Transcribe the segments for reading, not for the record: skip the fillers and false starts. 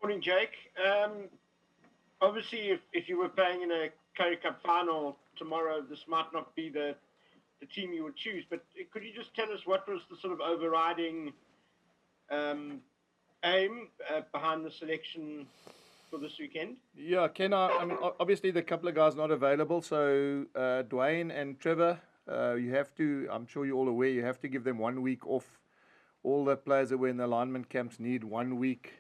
Morning, Jake. Obviously, if you were playing in a Curry Cup final tomorrow, this might not be the team you would choose. But could you just tell us what was the sort of overriding um, aim behind the selection for this weekend? Yeah, Ken, I mean, obviously the couple of guys not available. So Dwayne and Trevor, you have to, I'm sure you're all aware, you have to give them 1 week off. All the players that were in the alignment camps need 1 week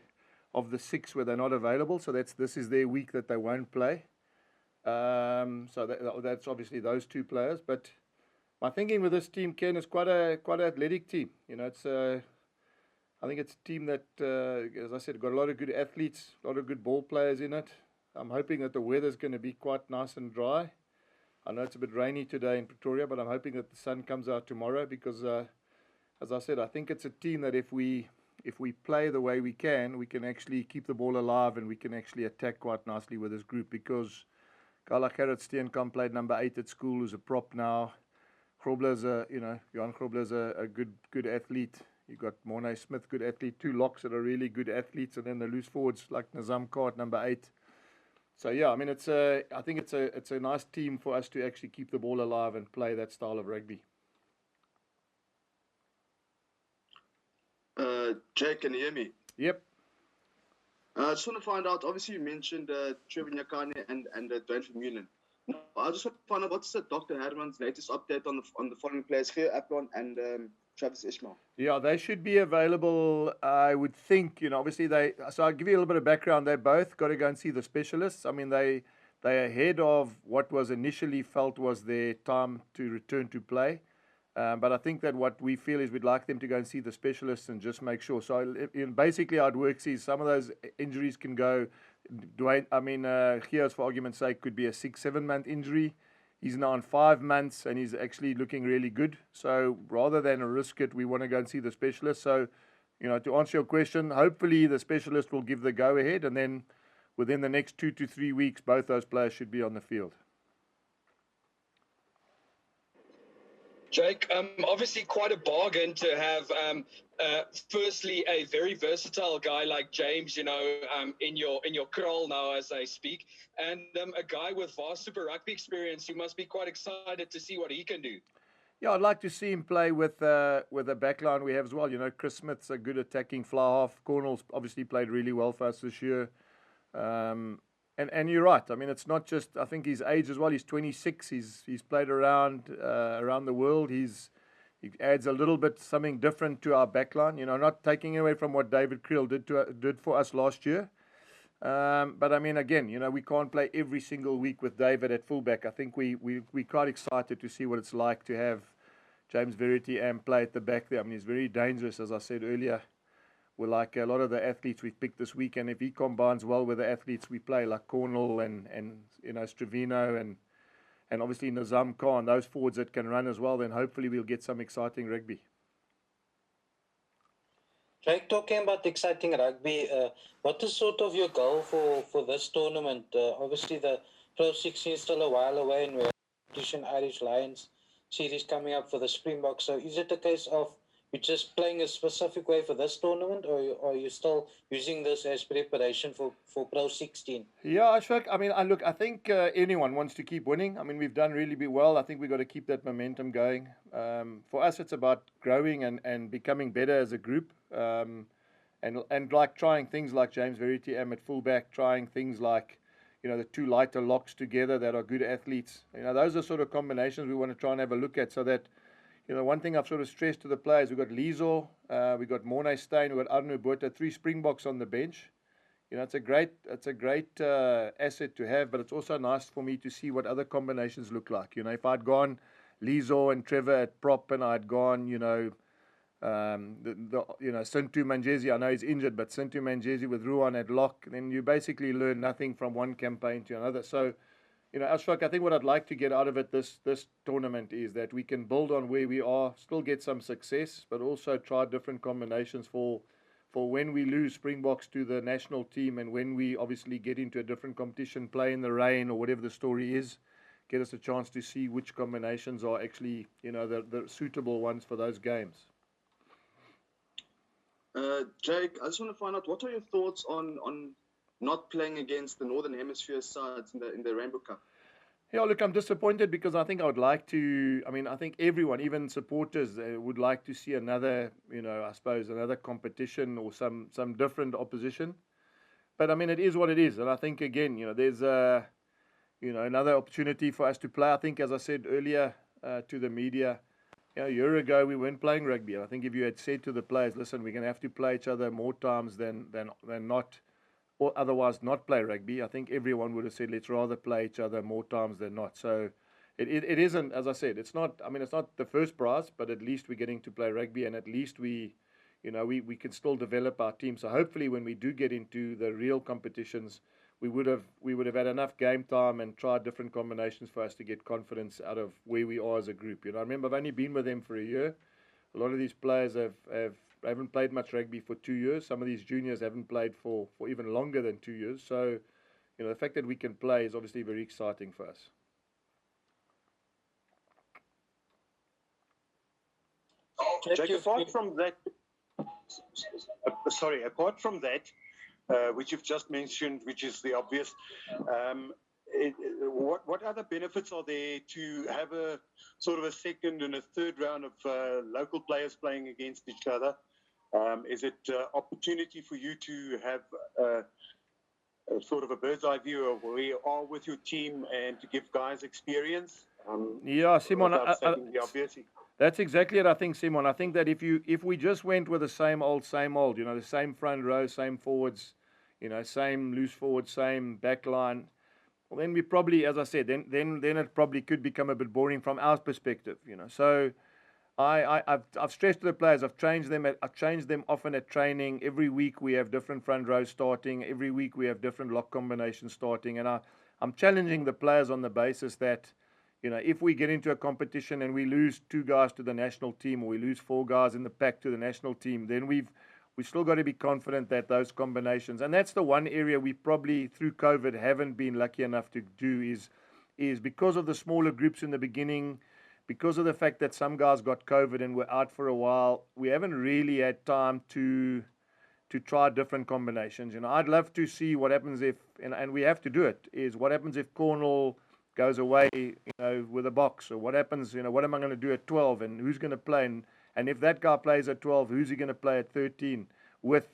of the six where they're not available. So this is their week that they won't play. So that's obviously those two players. But my thinking with this team, Ken, is quite an athletic team. You know, I think it's a team that, as I said, got a lot of good athletes, a lot of good ball players in it. I'm hoping that the weather's going to be quite nice and dry. I know it's a bit rainy today in Pretoria, but I'm hoping that the sun comes out tomorrow because, as I said, I think it's a team that if we play the way we can actually keep the ball alive and we can actually attack quite nicely with this group because guy like Gerrit Steenkamp played number 8 at school, who's a prop now. Grobler's Johan Grobler's a good athlete. You got Mornay Smith, good athlete. Two locks that are really good athletes, and then the loose forwards like Nazam Kar at number 8. So yeah, I mean I think it's a nice team for us to actually keep the ball alive and play that style of rugby. Jake, can you hear me? Yep. I just want to find out. Obviously, you mentioned Trevor Nyakane and Dwayne Vermeulen. Now, I just want to find out what's Dr. Herman's latest update on the following players: Geo Aplon and Travis Ishmael. Yeah, they should be available. I would think, obviously they. So I'll give you a little bit of background. They both got to go and see the specialists. I mean, they're ahead of what was initially felt was their time to return to play. But I think that what we feel is we'd like them to go and see the specialists and just make sure. So basically, how it works is some of those injuries can go. Dwayne, I mean, Geo's for argument's sake could be a 6-7 month injury. He's now on 5 months and he's actually looking really good. So rather than risk it, we want to go and see the specialist. So, to answer your question, hopefully the specialist will give the go ahead, and then within the next 2 to 3 weeks, both those players should be on the field. Jake, obviously quite a bargain to have, firstly, a very versatile guy like James, in your kraal now as I speak, and a guy with vast Super Rugby experience. You must be quite excited to see what he can do. Yeah, I'd like to see him play with the backline we have as well. Chris Smith's a good attacking fly half. Cornell's obviously played really well for us this year. And you're right. I mean, it's not just. I think his age as well. He's 26. He's played around the world. He adds a little bit something different to our backline. Not taking away from what David Creel did for us last year. But I mean, again, we can't play every single week with David at fullback. I think we're quite excited to see what it's like to have James Verity and play at the back there. I mean, he's very dangerous, as I said earlier. We're like a lot of the athletes we've picked this week, and if he combines well with the athletes we play, like Cornell and Stravino and obviously Nazam Khan, those forwards that can run as well, then hopefully we'll get some exciting rugby. Jake, talking about exciting rugby, what is sort of your goal for this tournament? Obviously, the Pro 16 is still a while away, and we have the Irish Lions series coming up for the Springboks. So is it a case of you're just playing a specific way for this tournament, or are you still using this as preparation for Pro 16? Yeah, Ashfaq, I mean, I think anyone wants to keep winning. I mean, we've done really well. I think we've got to keep that momentum going. For us, it's about growing and becoming better as a group. And like trying things like James Verity at fullback, trying things like, the two lighter locks together that are good athletes. Those are sort of combinations we want to try and have a look at so that, one thing I've sort of stressed to the players, we've got Lizo, we've got Mornay Steyn, we've got Arno Botha, 3 Springboks on the bench. It's a great asset to have, but it's also nice for me to see what other combinations look like. If I'd gone Lizo and Trevor at prop, and I'd gone, Sintu Manjesi, I know he's injured, but Sintu Manjesi with Ruan at lock, then you basically learn nothing from one campaign to another. So, Ashfaq, I think what I'd like to get out of it this tournament is that we can build on where we are, still get some success, but also try different combinations for when we lose Springboks to the national team, and when we obviously get into a different competition, play in the rain or whatever the story is, get us a chance to see which combinations are actually, the suitable ones for those games. Jake, I just want to find out, what are your thoughts on not playing against the Northern Hemisphere sides in the Rainbow Cup? Yeah, look, I'm disappointed because I think I would like to. I mean, I think everyone, even supporters, would like to see another, I suppose, another competition or some different opposition. But I mean, it is what it is, and I think again, there's another opportunity for us to play. I think, as I said earlier to the media, a year ago we weren't playing rugby. And I think if you had said to the players, listen, we're going to have to play each other more times than not, or otherwise not play rugby, I think everyone would have said, let's rather play each other more times than not. So it isn't, as I said, it's not, I mean, it's not the first prize, but at least we're getting to play rugby, and at least we can still develop our team. So hopefully when we do get into the real competitions, we would have had enough game time and tried different combinations for us to get confidence out of where we are as a group. I remember I've only been with them for a year. A lot of these players haven't played much rugby for 2 years. Some of these juniors haven't played for even longer than 2 years. So, the fact that we can play is obviously very exciting for us. Jake, apart from that, which you've just mentioned, which is the obvious, what other benefits are there to have a sort of a second and a third round of local players playing against each other? Is it opportunity for you to have sort of a bird's eye view of where you are with your team and to give guys experience? Yeah, Simon, the obvious. That's exactly it. I think, Simon. I think that if we just went with the same old, the same front row, same forwards, same loose forwards, same back line, well, then we probably, as I said, then it probably could become a bit boring from our perspective. So I've stressed to the players. I've changed them often at training. Every week we have different front rows starting. Every week we have different lock combinations starting, and I'm challenging the players on the basis that, if we get into a competition and we lose 2 guys to the national team, or we lose 4 guys in the pack to the national team, then we've still got to be confident that those combinations, and that's the one area we probably through COVID haven't been lucky enough to do, is because of the smaller groups in the beginning, because of the fact that some guys got COVID and were out for a while, we haven't really had time to try different combinations. I'd love to see what happens if, and we have to do it, is what happens if Cornwall goes away, with a box, or what happens, what am I going to do at 12, and who's going to play, and if that guy plays at 12, who's he going to play at 13 with?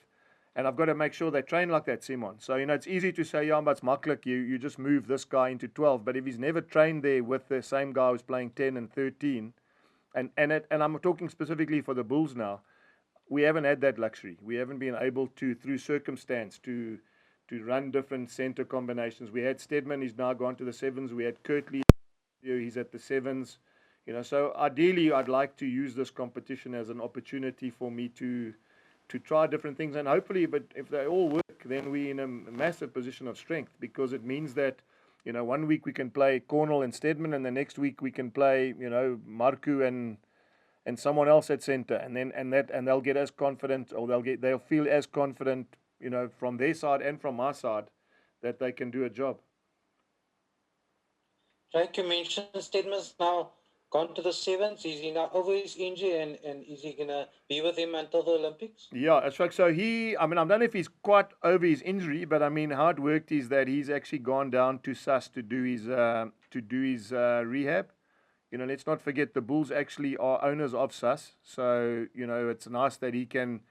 And I've got to make sure they train like that, Simon. So, it's easy to say, yeah, but it's maklik, you just move this guy into 12, but if he's never trained there with the same guy who's playing 10 and 13, and I'm talking specifically for the Bulls now, we haven't had that luxury. We haven't been able to, through circumstance, to run different center combinations. We had Stedman, he's now gone to the 7s. We had Kirtley, he's at the 7s. So ideally, I'd like to use this competition as an opportunity for me to try different things. And hopefully, but if they all work, then we're in a massive position of strength, because it means that, 1 week we can play Cornwall and Stedman, and the next week we can play, Marku and someone else at center, and they'll get as confident, or they'll feel as confident, from their side and from our side, that they can do a job. Like you mentioned, Stedman's now gone to the 7s. Is he now over his injury, and is he going to be with him until the Olympics? Yeah, that's right. So I don't know if he's quite over his injury, but how it worked is that he's actually gone down to SAS to do his rehab. Let's not forget the Bulls actually are owners of SAS, so it's nice that he can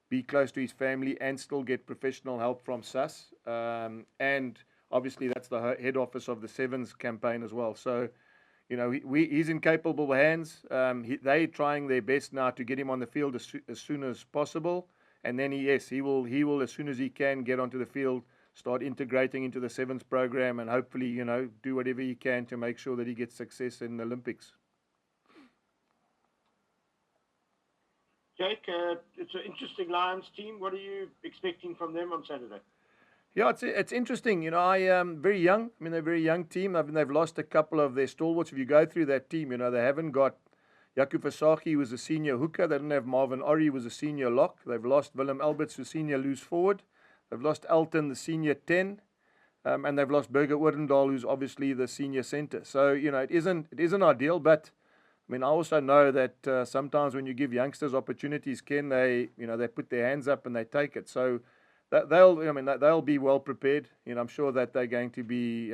be close to his family and still get professional help from SAS. And obviously that's the head office of the 7s campaign as well. So, he's in capable hands. They're trying their best now to get him on the field as soon as possible. And then he will, as soon as he can, get onto the field, start integrating into the 7s program, and hopefully, do whatever he can to make sure that he gets success in the Olympics. Jake, it's an interesting Lions team. What are you expecting from them on Saturday? Yeah, it's interesting. I am very young. They're a very young team. They've lost a couple of their stalwarts. If you go through that team, they haven't got Jaco Versaghi, who was a senior hooker. They don't have Marvin Orrie, who was a senior lock. They've lost Willem Alberts, who's senior loose forward. They've lost Elton, the senior 10. And they've lost Burger Oudendal, who's obviously the senior center. So, it isn't ideal, but I mean, I also know that sometimes when you give youngsters opportunities, Ken, they put their hands up and they take it. So they'll be well prepared. I'm sure that they're going to be,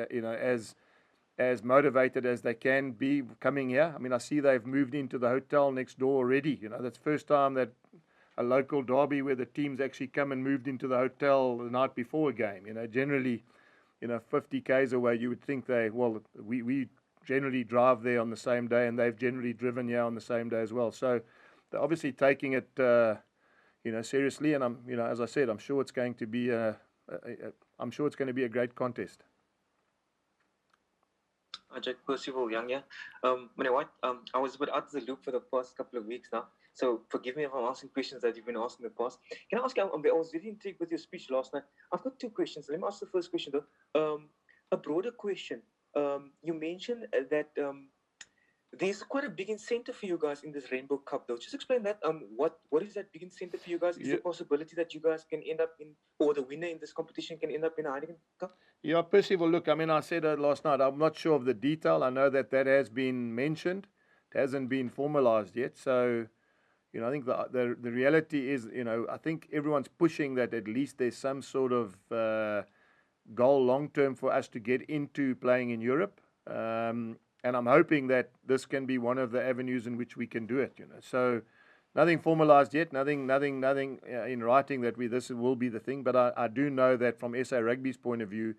as motivated as they can be coming here. I mean, I see they've moved into the hotel next door already. That's the first time that a local derby where the teams actually come and moved into the hotel the night before a game. Generally, 50 k's away, you would think we generally drive there on the same day, and they've generally driven here on the same day as well. So they're obviously taking it, seriously. And as I said, I'm sure it's going to be a great contest. Jack Percival Young, yeah. Meneer White, I was a bit out of the loop for the past couple of weeks now, so forgive me if I'm asking questions that you've been asking in the past. Can I ask you, I was very intrigued with your speech last night. I've got two questions. Let me ask the first question, though. A broader question. You mentioned that there's quite a big incentive for you guys in this Rainbow Cup, though. Just explain that. What is that big incentive for you guys? Is there a possibility that you guys can end up in, or the winner in this competition can end up in a Heineken Cup? Yeah, Percival, look, I mean, I said it last night. I'm not sure of the detail. I know that has been mentioned. It hasn't been formalized yet. So, I think the reality is, I think everyone's pushing that at least there's some sort of goal long term for us to get into playing in Europe. And I'm hoping that this can be one of the avenues in which we can do it. So nothing formalized yet, nothing in writing that this will be the thing. But I do know that from SA Rugby's point of view,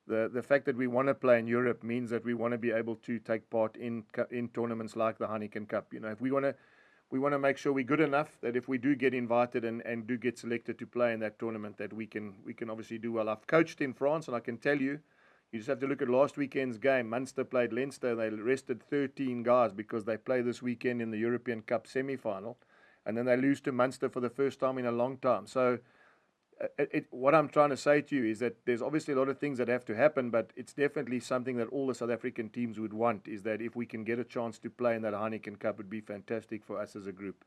the fact that we want to play in Europe means that we want to be able to take part in tournaments like the Heineken Cup. If we want to make sure we're good enough that if we do get invited and do get selected to play in that tournament, that we can obviously do well. I've coached in France, and I can tell you, you just have to look at last weekend's game. Munster played Leinster. They rested 13 guys because they play this weekend in the European Cup semi-final. And then they lose to Munster for the first time in a long time. So what I'm trying to say to you is that there's obviously a lot of things that have to happen, but it's definitely something that all the South African teams would want, is that if we can get a chance to play in that Heineken Cup, it would be fantastic for us as a group.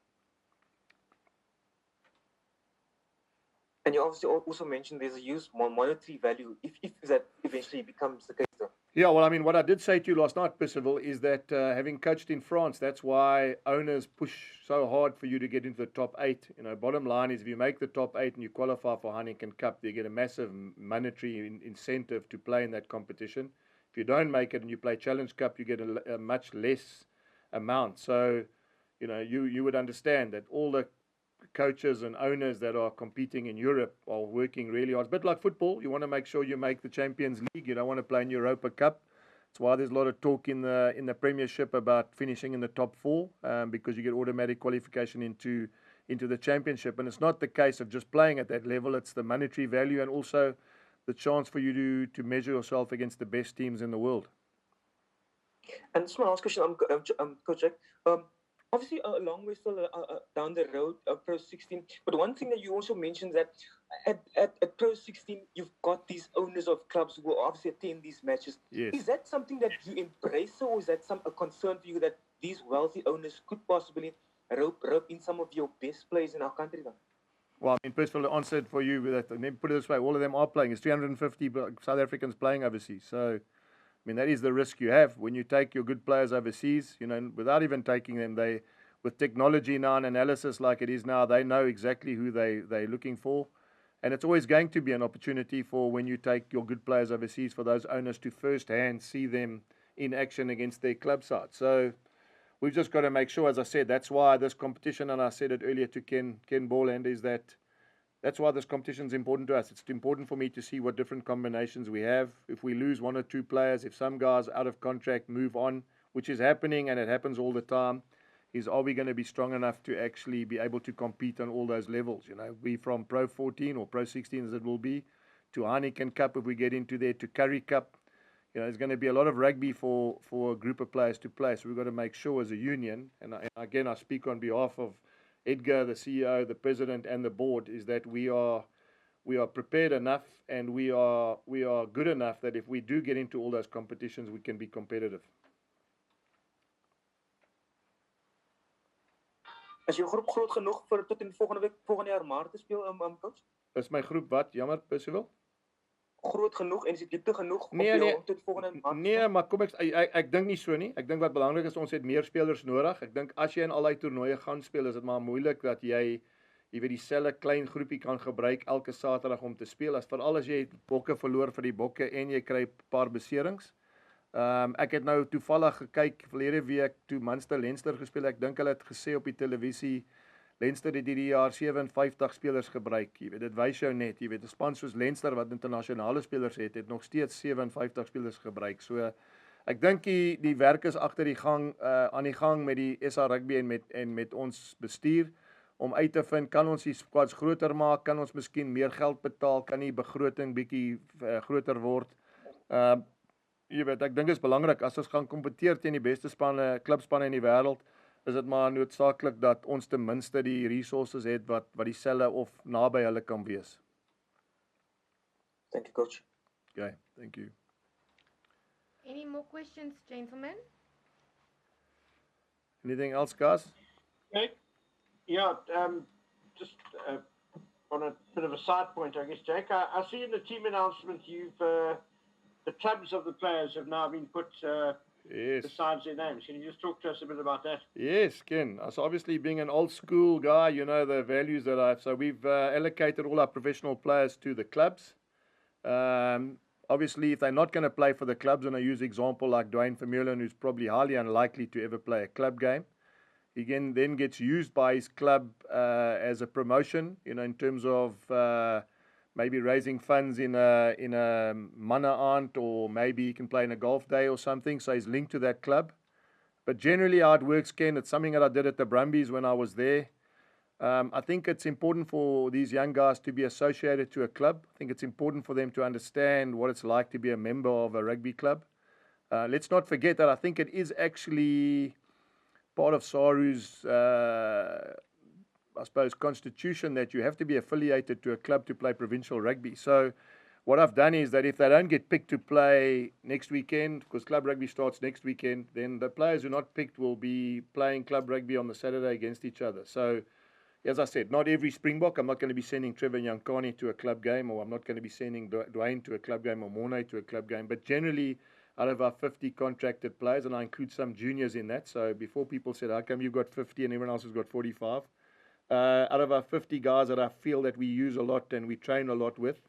And you obviously also mentioned there's a huge monetary value if that eventually becomes the case, though. Yeah, well, I mean, what I did say to you last night, Percival, is that having coached in France, that's why owners push so hard for you to get into the top 8. Bottom line is if you make the top 8 and you qualify for Heineken Cup, you get a massive monetary incentive to play in that competition. If you don't make it and you play Challenge Cup, you get a much less amount. So, you would understand that all the coaches and owners that are competing in Europe are working really hard. It's a bit like football. You want to make sure you make the Champions League. You don't want to play in Europa Cup. That's why there's a lot of talk in the Premiership about finishing in the top 4 because you get automatic qualification into the Championship. And it's not the case of just playing at that level. It's the monetary value and also the chance for you to measure yourself against the best teams in the world. And this is my last question, Coach Jack. Obviously, a long way still down the road, Pro 16. But one thing that you also mentioned that at Pro 16, you've got these owners of clubs who obviously attend these matches. Yes. Is that something that you embrace, or is that a concern for you that these wealthy owners could possibly rope in some of your best players in our country? Then? Well, I mean, Percival answered for you with that. Let me put it this way: all of them are playing. It's 350 South Africans playing overseas. So, I mean, that is the risk you have when you take your good players overseas, without even taking them. With technology now and analysis like it is now, they know exactly who they're looking for. And it's always going to be an opportunity for when you take your good players overseas for those owners to firsthand see them in action against their club side. So we've just got to make sure, as I said, that's why this competition, and I said it earlier to Ken Borland, is that's why this competition is important to us. It's important for me to see what different combinations we have. If we lose 1 or 2 players, if some guys out of contract move on, which is happening and it happens all the time, are we going to be strong enough to actually be able to compete on all those levels? We from Pro 14 or Pro 16 as it will be, to Heineken Cup if we get into there, to Currie Cup. There's going to be a lot of rugby for a group of players to play. So we've got to make sure as a union, and again I speak on behalf of Edgar, the CEO, the president, and the board, is that we are prepared enough and we are good enough that if we do get into all those competitions, we can be competitive. Is jou groep groot genoeg vir tot in volgende jaar Maart te speel, coach? Is my groep wat? Jammer, Percival? groot genoeg en is die diepte genoeg Nee, tot volgende maand? nee, maar kom ek dink nie so nie. Ek dink wat belangrik is, ons het meer spelers nodig. Ek dink as jy in al die toernooie gaan speel, is dit maar moeilik dat jy weet dieselfde klein groepie kan gebruik elke Saterdag om te speel. Veral as jy bokke verloor vir die bokke en jy kry 'n paar beserings. Ek het nou toevallig gekyk verlede week toe Munster Leinster gespeel. Ek dink hulle het gesê op die televisie Leinster het hierdie jaar 57 spelers gebruik. Jy weet, dit wys jou net, jy weet, 'n span soos Leinster wat internasionale spelers het nog steeds 57 spelers gebruik. So ek dink die werk is agter die gang aan die gang met die SA Rugby en met ons bestuur om uit te vind, kan ons die squads groter maak, kan ons miskien meer geld betaal, kan die begroting bietjie groter word. Jy weet, ek dink dit is belangrik as ons gaan kompeteer teen die beste spanne, klubspanne in die wêreld, is dit maar noodsaaklik dat ons ten minste die resources het wat dieselfde of naby hulle kan wees. Thank you, coach. Okay, thank you. Any more questions, gentlemen? Anything else, guys? Okay. Yeah, just on a bit of a side point, I guess, Jake. I see in the team announcement the clubs of the players have now been put Yes. besides their names. Can you just talk to us a bit about that? Yes, Ken. So obviously being an old school guy, you know the values that I have. So we've allocated all our professional players to the clubs. Obviously, if they're not going to play for the clubs, and I use an example like Dwayne Vermeulen, who's probably highly unlikely to ever play a club game, he then gets used by his club as a promotion, you know, in terms of maybe raising funds in a mana aunt, or maybe he can play in a golf day or something. So he's linked to that club. But generally how it works, Ken, it's something that I did at the Brumbies when I was there. I think it's important for these young guys to be associated to a club. I think it's important for them to understand what it's like to be a member of a rugby club. Let's not forget that I think it is actually part of SARU's, I suppose, constitution that you have to be affiliated to a club to play provincial rugby. So what I've done is that if they don't get picked to play next weekend, because club rugby starts next weekend, then the players who are not picked will be playing club rugby on the Saturday against each other. So, as I said, not every Springbok. I'm not going to be sending Trevor Nyankani to a club game, or I'm not going to be sending Dwayne to a club game, or Mornay to a club game. But generally, out of our 50 contracted players, and I include some juniors in that. So before people said, how come you've got 50 and everyone else has got 45? Out of our 50 guys that I feel that we use a lot and we train a lot with,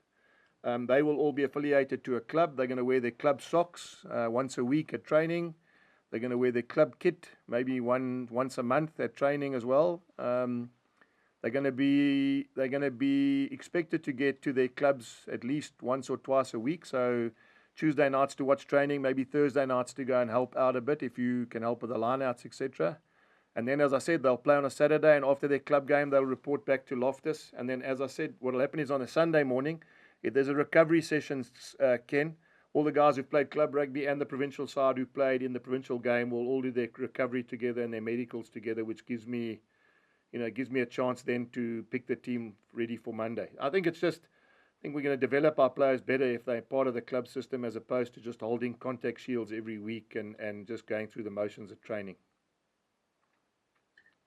they will all be affiliated to a club. They're going to wear their club socks once a week at training. They're going to wear their club kit maybe once a month at training as well. They're going to be expected to get to their clubs at least once or twice a week. So Tuesday nights to watch training, maybe Thursday nights to go and help out a bit if you can help with the lineouts, etc. And then, as I said, they'll play on a Saturday, and after their club game, they'll report back to Loftus. And then, as I said, what will happen is on a Sunday morning, if there's a recovery session, Ken, all the guys who've played club rugby and the provincial side who played in the provincial game will all do their recovery together and their medicals together, which gives me a chance then to pick the team ready for Monday. I think we're going to develop our players better if they're part of the club system as opposed to just holding contact shields every week and just going through the motions of training.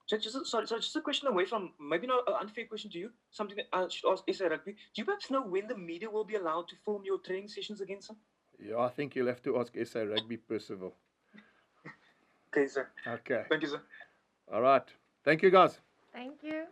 Just a question away from, maybe not an unfair question to you, something that I should ask SA Rugby. Do you perhaps know when the media will be allowed to film your training sessions against them? Yeah, I think you'll have to ask SA Rugby, Percival. Okay, sir. Okay. Thank you, sir. All right. Thank you, guys. Thank you.